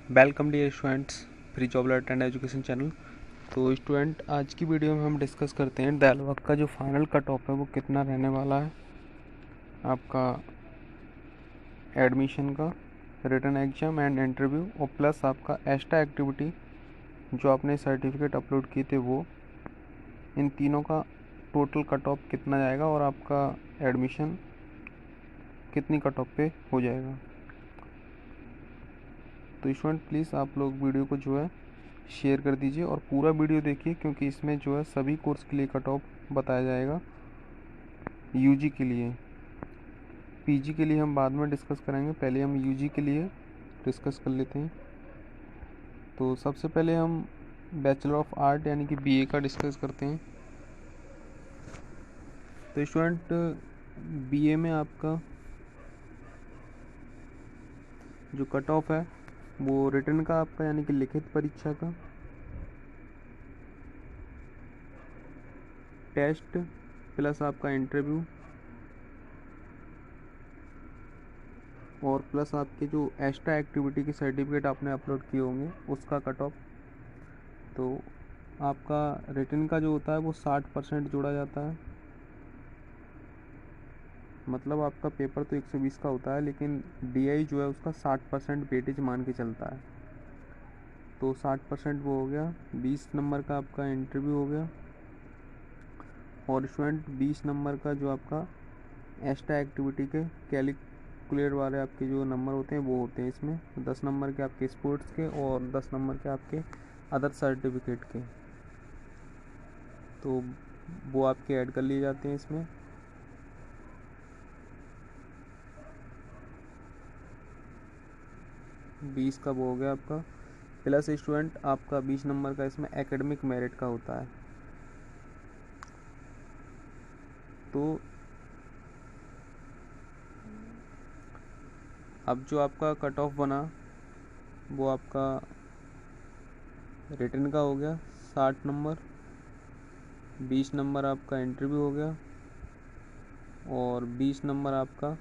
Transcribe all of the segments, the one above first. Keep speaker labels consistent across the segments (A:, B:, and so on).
A: Welcome dear students, free job alert and education channel. तो student, आज की video में हम डिस्कस करते हैं डायलॉग का जो फाइनल कट ऑफ है वो कितना रहने वाला है आपका एडमिशन का, रिटन एग्जाम एंड इंटरव्यू, और प्लस आपका एक्स्ट्रा एक्टिविटी जो आपने सर्टिफिकेट अपलोड किए थे वो, इन तीनों का टोटल कट ऑफ कितना जाएगा और आपका एडमिशन कितनी कट ऑफ पे हो जाएगा। तो स्टूडेंट प्लीज़ आप लोग वीडियो को जो है शेयर कर दीजिए और पूरा वीडियो देखिए, क्योंकि इसमें जो है सभी कोर्स के लिए कट ऑफ बताया जाएगा। यूजी के लिए, पीजी के लिए हम बाद में डिस्कस करेंगे, पहले हम यूजी के लिए डिस्कस कर लेते हैं। तो सबसे पहले हम बैचलर ऑफ आर्ट यानी कि बीए का डिस्कस करते हैं। तो स्टूडेंट, बीए में आपका जो कट ऑफ है वो रिटन का आपका यानी कि लिखित परीक्षा का, टेस्ट प्लस आपका इंटरव्यू और प्लस आपके जो एक्स्ट्रा एक्टिविटी के सर्टिफिकेट आपने अपलोड किए होंगे उसका कट ऑफ। तो आपका रिटन का जो होता है वो 60% जोड़ा जाता है। मतलब आपका पेपर तो 120 का होता है, लेकिन डीआई जो है उसका 60% वेटेज मान के चलता है। तो 60% वो हो गया। 20 नंबर का आपका इंटरव्यू हो गया, और स्टूडेंट 20 नंबर का जो आपका एक्स्ट्रा एक्टिविटी के कैलकुलेट वाले आपके जो नंबर होते हैं वो होते हैं इसमें। 10 नंबर के आपके स्पोर्ट्स के और 10 नंबर के आपके अदर सर्टिफिकेट के, तो वो आपके ऐड कर लिए जाते हैं इसमें। बीस का वो हो गया आपका, प्लस स्टूडेंट आपका 20 नंबर का इसमें एकेडमिक मेरिट का होता है। तो अब जो आपका कट ऑफ बना वो आपका रिटन का हो गया 60 नंबर, 20 नंबर आपका इंटरव्यू हो गया, और 20 नंबर आपका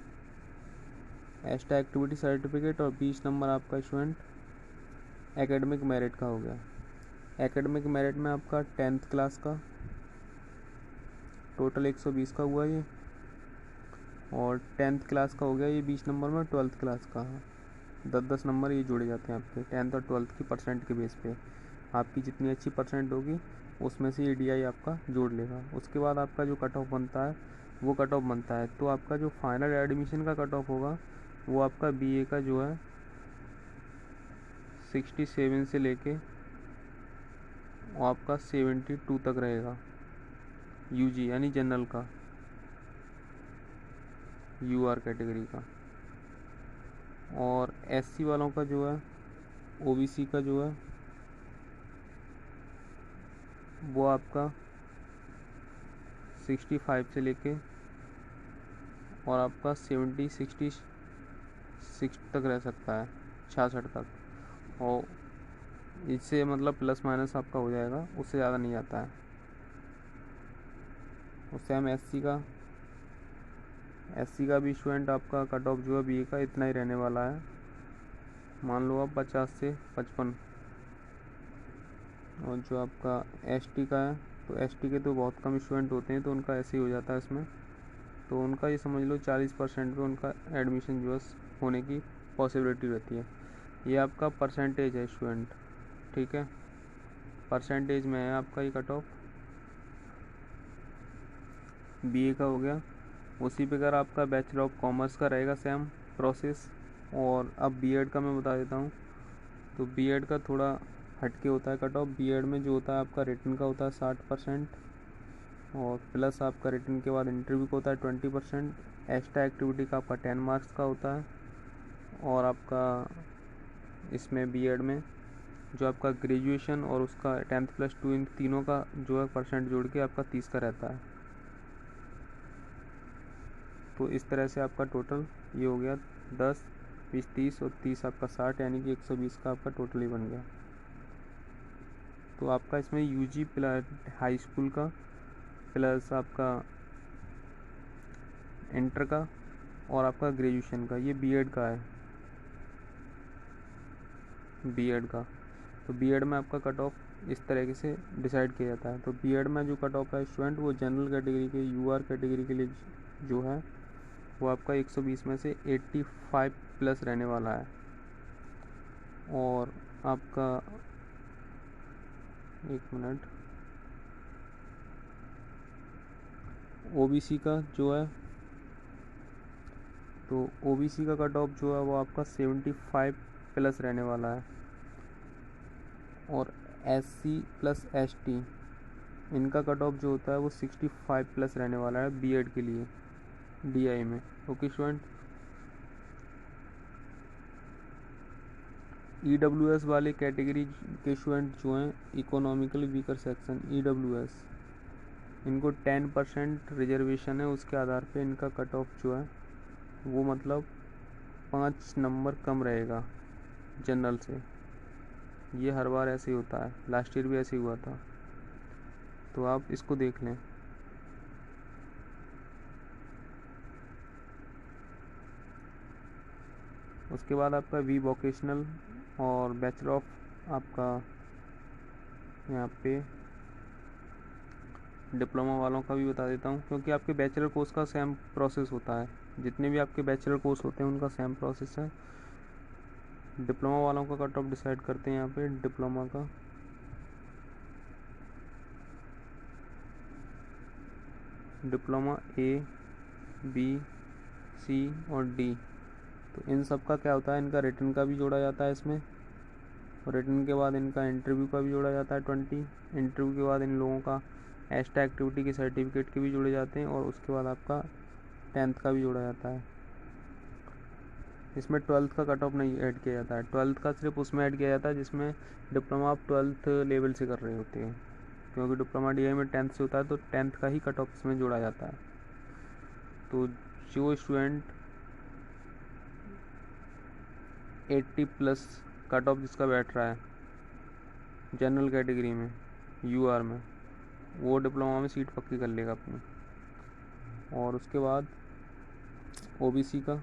A: एक्स्ट्रा एक्टिविटी सर्टिफिकेट, और 20 नंबर आपका स्टूडेंट एकेडमिक मेरिट का हो गया। एकेडमिक मेरिट में आपका 10th क्लास का टोटल 120 का हुआ ये, और 10th क्लास का हो गया ये 20 नंबर में। 12th क्लास का 10-10 नंबर ये जोड़े जाते हैं आपके 10th और 12th की परसेंट के बेस पे। आपकी जितनी अच्छी परसेंट होगी उसमें से ये डीआई आपका जोड़ लेगा। उसके बाद आपका जो कट ऑफ बनता है वो कट ऑफ बनता है। तो आपका जो फाइनल एडमिशन का कट ऑफ होगा वो आपका बीए का जो है 67 से लेके आपका 72 तक रहेगा। यूजी यानी जनरल का, यूआर कैटेगरी का, और एससी वालों का जो है, ओबीसी का जो है वो आपका 65 से लेके और आपका 66 तक रह सकता है, 66 तक। और इससे मतलब प्लस माइनस आपका हो जाएगा, उससे ज़्यादा नहीं जाता है। उससे हम एससी का भी स्टूडेंट आपका कट ऑफ जो है बीए का इतना ही रहने वाला है। मान लो आप 50 से 55। और जो आपका एसटी का है, तो एसटी के तो बहुत कम स्टूडेंट होते हैं, तो उनका ऐसे ही हो जाता है इसमें। तो उनका ये समझ लो 40% पे उनका एडमिशन जो है होने की पॉसिबिलिटी रहती है। ये आपका परसेंटेज है स्टूडेंट, ठीक है, परसेंटेज में है आपका ये कट ऑफ। बीए का हो गया। उसी पे अगर आपका बैचलर ऑफ कॉमर्स का रहेगा सेम प्रोसेस। और अब बीएड का मैं बता देता हूँ। तो बीएड का थोड़ा हटके होता है कट ऑफ। बीएड में जो होता है आपका रिटन का होता है 60%, और प्लस आपका रिटन के बाद इंटरव्यू का होता है 20%। एक्स्ट्रा एक्टिविटी का आपका 10 मार्क्स का होता है। और आपका इसमें बीएड में जो आपका ग्रेजुएशन और उसका 10th + 2 इन तीनों का जो है परसेंट जोड़ के आपका 30 का रहता है। तो इस तरह से आपका टोटल ये हो गया 10, 20, 30 और 30 आपका 60, यानी कि 120 का आपका टोटल ही बन गया। तो आपका इसमें यूजी प्लस हाई स्कूल का प्लस आपका इंटर का और आपका ग्रेजुएशन का, ये बीएड का है। बीएड का। तो बीएड में आपका कट ऑफ इस तरीके से डिसाइड किया जाता है। तो बीएड में जो कट ऑफ है स्टूडेंट, वो जनरल कैटेगरी के यूआर कैटेगरी के लिए जो है वो आपका 120 में से 85 प्लस रहने वाला है। और आपका एक मिनट, ओबीसी का जो है, तो ओबीसी का कट ऑफ जो है वो आपका 75 प्लस रहने वाला है। और एससी प्लस एसटी इनका कट ऑफ जो होता है वो 65 प्लस रहने वाला है बीएड के लिए डीआई में। ओके स्टूडेंट, ईडब्ल्यूएस वाले कैटेगरी के स्टूडेंट जो हैं, इकोनॉमिकली वीकर सेक्शन ईडब्ल्यूएस, इनको 10% रिजर्वेशन है, उसके आधार पे इनका कट ऑफ जो है वो मतलब 5 नंबर कम रहेगा जनरल से। ये हर बार ऐसे ही होता है, लास्ट ईयर भी ऐसे ही हुआ था, तो आप इसको देख लें। उसके बाद आपका वी वोकेशनल और बैचलर ऑफ आपका यहाँ पे डिप्लोमा वालों का भी बता देता हूँ, क्योंकि आपके बैचलर कोर्स का सेम प्रोसेस होता है। जितने भी आपके बैचलर कोर्स होते हैं उनका सेम प्रोसेस है। डिप्लोमा वालों का कट ऑफ डिसाइड करते हैं यहाँ पे। डिप्लोमा का डिप्लोमा ए, बी, सी और डी, तो इन सब का क्या होता है, इनका रिटर्न का भी जोड़ा जाता है इसमें। और रिटर्न के बाद इनका इंटरव्यू का भी जोड़ा जाता है 20। इंटरव्यू के बाद इन लोगों का एक्स्ट्रा एक्टिविटी के सर्टिफिकेट के भी जोड़े जाते हैं। और उसके बाद आपका 10th का भी जोड़ा जाता है। इसमें 12th का कट ऑफ नहीं ऐड किया जाता है। 12th का सिर्फ उसमें ऐड किया जाता है जिसमें डिप्लोमा आप 12th लेवल से कर रहे होते हैं, क्योंकि डिप्लोमा डीआई में 10th से होता है, तो 10th का ही कट ऑफ इसमें जोड़ा जाता है। तो जो स्टूडेंट 80 प्लस कट ऑफ जिसका बैठ रहा है जनरल कैटेगरी में यूआर में, वो डिप्लोमा में सीट पक्की कर लेगा अपनी। और उसके बाद ओबीसी का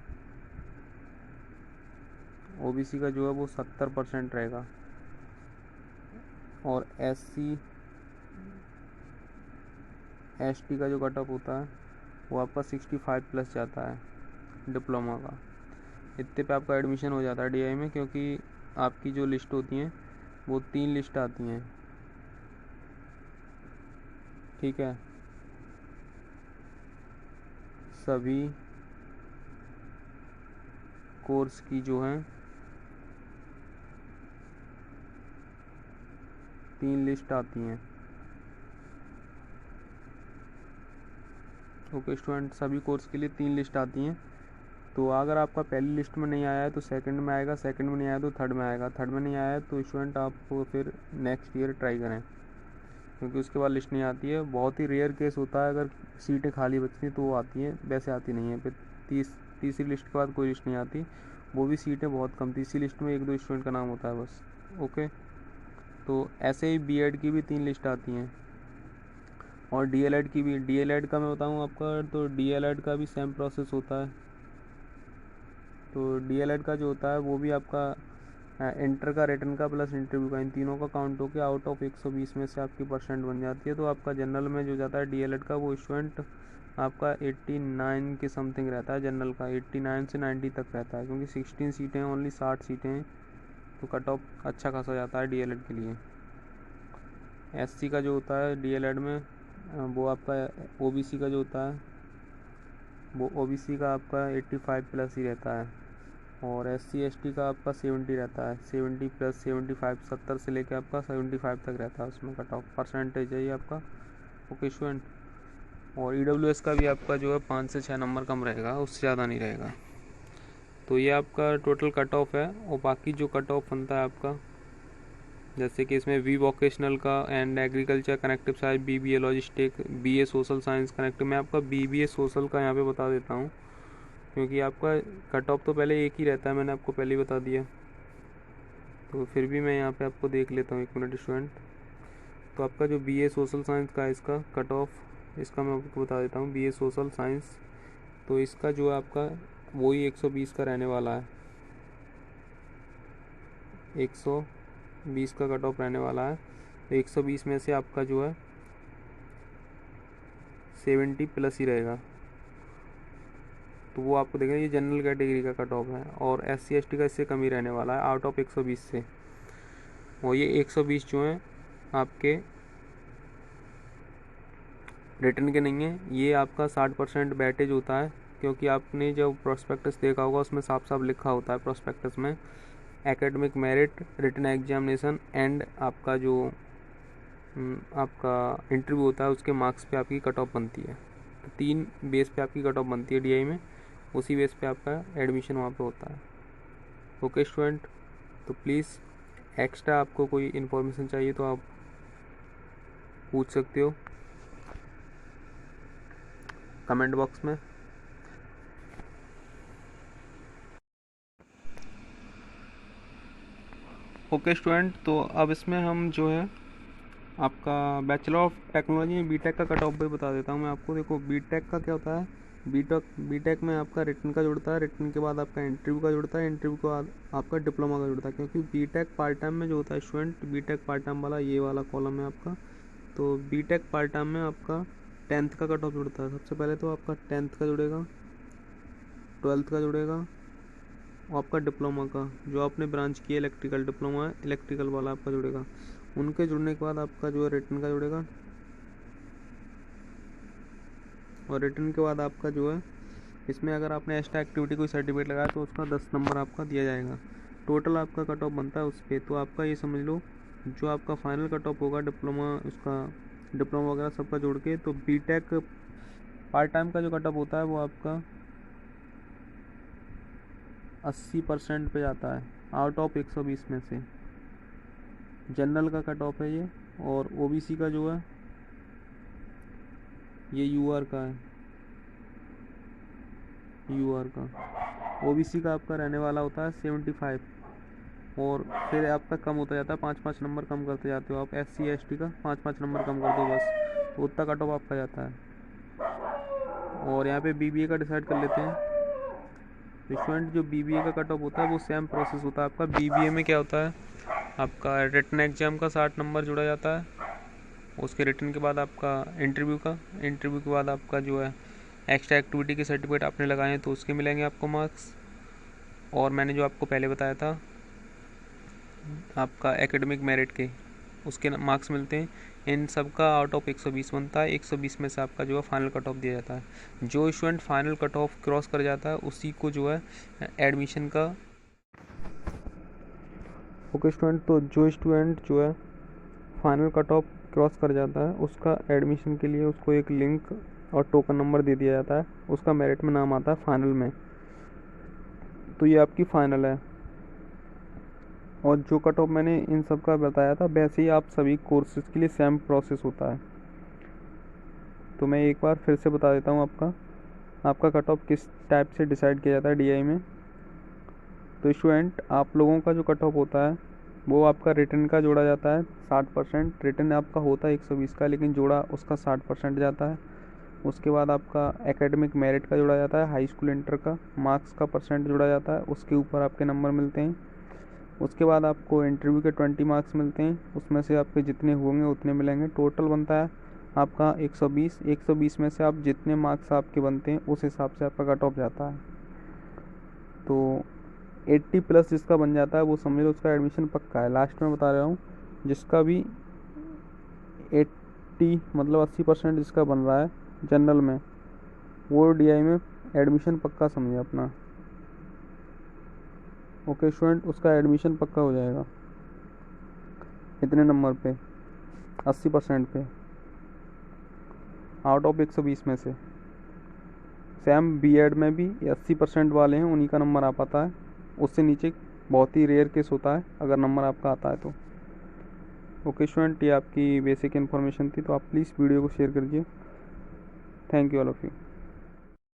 A: जो है वो 70% रहेगा। और एससी एसटी का जो कट ऑफ होता है वो आपका 65 प्लस जाता है डिप्लोमा का। इतने पे आपका एडमिशन हो जाता है डीआई में, क्योंकि आपकी जो लिस्ट होती हैं वो 3 लिस्ट आती हैं, ठीक है। सभी कोर्स की जो हैं 3 लिस्ट आती हैं। ओके स्टूडेंट, सभी कोर्स के लिए 3 लिस्ट आती हैं। तो अगर आपका पहली लिस्ट में नहीं आया है तो सेकंड में आएगा, सेकंड में नहीं आया तो थर्ड में आएगा, थर्ड में नहीं आया है तो स्टूडेंट आप फिर नेक्स्ट ईयर ट्राई करें, क्योंकि उसके बाद लिस्ट नहीं आती है। बहुत ही रेयर केस होता है अगर सीटें खाली बचती तो वो आती हैं, वैसे आती नहीं है। फिर तीसरी लिस्ट के बाद कोई लिस्ट नहीं आती, वो भी सीटें बहुत कम। तीसरी लिस्ट में 1-2 स्टूडेंट का नाम होता है बस। ओके, तो ऐसे ही बीएड की भी 3 लिस्ट आती हैं। और डीएलएड की भी। डीएलएड का मैं बताऊँ आपका, तो डीएलएड का भी सेम प्रोसेस होता है। तो डीएलएड का जो होता है वो भी आपका इंटर का, रिटन का प्लस इंटरव्यू का, इन तीनों का काउंट होकर आउट ऑफ 120 में से आपकी परसेंट बन जाती है। तो आपका जनरल में जो जाता है डीएलएड का, वो स्टूडेंट आपका 89 के समथिंग रहता है। जनरल का 89 से 90 तक रहता है, क्योंकि 16 सीटें हैं, ओनली 60 सीटें हैं, तो कट ऑफ अच्छा खासा जाता है डीएलएड के लिए। एससी का जो होता है डीएलएड में, वो आपका ओबीसी का जो होता है वो ओबीसी का आपका 85 प्लस ही रहता है। और एससी एसटी का आपका 70 रहता है, 70 प्लस 75, 70 से लेकर आपका 75 तक रहता है उसमें कट ऑफ परसेंटेज है ये आपका। ओके स्टूडेंट, और ईडब्ल्यूएस का भी आपका जो है 5 से 6 नंबर कम रहेगा, उससे ज़्यादा नहीं रहेगा। तो ये आपका टोटल कट ऑफ है। और बाकी जो कट ऑफ बनता है आपका, जैसे कि इसमें वी वोकेशनल का and agriculture connective science, BBA logistic, BA social science connective. मैं आपका बीबीए सोशल का यहाँ पे बता देता हूँ, क्योंकि आपका कट ऑफ तो पहले एक ही रहता है, मैंने आपको पहले ही बता दिया। तो फिर भी मैं यहाँ पे आपको देख लेता हूँ, 1 मिनट स्टूडेंट। तो आपका जो बीए सोशल साइंस का इसका कट ऑफ, इसका मैं आपको बता देता हूँ। बीए सोशल साइंस, तो इसका जो है आपका वही 120 का रहने वाला है। 120 का कट ऑफ रहने वाला है। तो 120 में से आपका जो है 70 प्लस ही रहेगा, तो वो आपको देखें ये जनरल कैटेगरी का कट ऑफ है। और SC/ST का इससे कम ही रहने वाला है आउट ऑफ 120 से। और ये 120 जो हैं आपके रिटर्न के नहीं है, ये आपका 60% बैटेज होता है, क्योंकि आपने जब प्रोस्पेक्टस देखा होगा उसमें साफ साफ लिखा होता है प्रोस्पेक्टस में academic merit, written examination and आपका जो आपका इंटरव्यू होता है उसके मार्क्स पे आपकी कट ऑफ बनती है। तो 3 बेस पे आपकी कट ऑफ बनती है DI में, उसी बेस पे आपका एडमिशन वहाँ पे होता है। ओके स्टूडेंट, तो प्लीज़ एक्स्ट्रा आपको कोई इन्फॉर्मेशन चाहिए तो आप पूछ सकते हो कमेंट बॉक्स में। ओके स्टूडेंट, तो अब इसमें हम जो है आपका बैचलर ऑफ टेक्नोलॉजी में बीटेक का कट ऑफ भी बता देता हूँ मैं आपको। देखो बीटेक का क्या होता है, बीटेक में आपका रिटन का जुड़ता है, रिटन के बाद आपका इंटरव्यू का जुड़ता है, इंटरव्यू के बाद आपका डिप्लोमा का जुड़ता है। क्योंकि बीटेक पार्ट टाइम में जो होता है स्टूडेंट, बीटेक पार्ट टाइम वाला ये वाला कॉलम है आपका, तो बीटेक पार्ट टाइम में आपका 10th का कट ऑफ जुड़ता है। सबसे पहले तो आपका 10th का जुड़ेगा, 12th का जुड़ेगा, और आपका डिप्लोमा का जो आपने ब्रांच की इलेक्ट्रिकल डिप्लोमा है, इलेक्ट्रिकल वाला आपका जुड़ेगा। उनके जुड़ने के बाद आपका जो है रिटन का जुड़ेगा, और रिटन के बाद आपका जो है इसमें अगर आपने एक्स्ट्रा एक्टिविटी कोई सर्टिफिकेट लगाया तो उसका 10 नंबर आपका दिया जाएगा। टोटल आपका कट ऑफ बनता है उस पर। तो आपका ये समझ लो जो आपका फाइनल कट ऑफ होगा डिप्लोमा, उसका डिप्लोमा वगैरह सबका जोड़ के, तो बीटेक पार्ट टाइम का जो कट ऑफ होता है वो आपका 80% पे जाता है आउट ऑफ 120 में से। जनरल का कट ऑफ है ये, और OBC का जो है ये UR का है, UR का OBC का आपका रहने वाला होता है 75, और फिर आपका कम होता जाता है, 5-5 नंबर कम करते जाते हो आप। SC/ST का 5-5 नंबर कम कर दो बस, तो उतना कट ऑफ आपका जाता है। और यहाँ पे BBA का डिसाइड कर लेते हैं। स्टूडेंट जो BBA का कट ऑफ होता है वो सेम प्रोसेस होता है आपका। BBA में क्या होता है, आपका रिटन एग्जाम का 60 नंबर जुड़ा जाता है, उसके रिटन के बाद आपका इंटरव्यू का, इंटरव्यू के बाद आपका जो है एक्स्ट्रा एक्टिविटी के सर्टिफिकेट आपने लगाए हैं तो उसके मिलेंगे आपको मार्क्स। और मैंने जो आपको पहले बताया था आपका एकेडमिक मेरिट के, उसके मार्क्स मिलते हैं। इन सब का आउट ऑफ 120 बनता है। 120 में से आपका जो है फाइनल कट ऑफ दिया जाता है। जो student final cut off cross कर जाता है उसी को जो है एडमिशन का। ओके स्टूडेंट, तो जो स्टूडेंट जो है फाइनल कट ऑफ क्रॉस कर जाता है उसका एडमिशन के लिए उसको एक लिंक और टोकन नंबर दे दिया जाता है, उसका मेरिट में नाम आता है फाइनल में। तो ये आपकी फाइनल है। और जो कट ऑफ मैंने इन सब का बताया था वैसे ही आप सभी कोर्सेज के लिए सेम प्रोसेस होता है। तो मैं एक बार फिर से बता देता हूँ आपका कट ऑफ किस टाइप से डिसाइड किया जाता है DI में। तो स्टूडेंट आप लोगों का जो कट ऑफ होता है वो आपका रिटन का जोड़ा जाता है 60%। रिटन आपका होता है 120 का, लेकिन जोड़ा उसका 60% जाता है। उसके बाद आपका एकेडमिक मेरिट का जोड़ा जाता है, हाई स्कूल इंटर का मार्क्स का परसेंट जोड़ा जाता है, उसके ऊपर आपके नंबर मिलते हैं। उसके बाद आपको इंटरव्यू के 20 मार्क्स मिलते हैं, उसमें से आपके जितने होंगे उतने मिलेंगे। टोटल बनता है आपका 120। 120 में से आप जितने मार्क्स आपके बनते हैं उस हिसाब से आपका कट ऑफ जाता है। तो 80 प्लस जिसका बन जाता है वो समझ लो उसका एडमिशन पक्का है। लास्ट में बता रहा हूँ, जिसका भी 80 मतलब 80% जिसका बन रहा है जनरल में, वो DI में एडमिशन पक्का समझे अपना। ओके स्टूडेंट, उसका एडमिशन पक्का हो जाएगा इतने नंबर पे, 80% पे आउट ऑफ 120 में से। सेम B.Ed में भी 80% वाले हैं उन्हीं का नंबर आ पाता है, उससे नीचे बहुत ही रेयर केस होता है अगर नंबर आपका आता है तो। ओके स्टूडेंट, ये आपकी बेसिक इन्फॉर्मेशन थी, तो आप प्लीज़ वीडियो को शेयर करिए। Thank you all of you.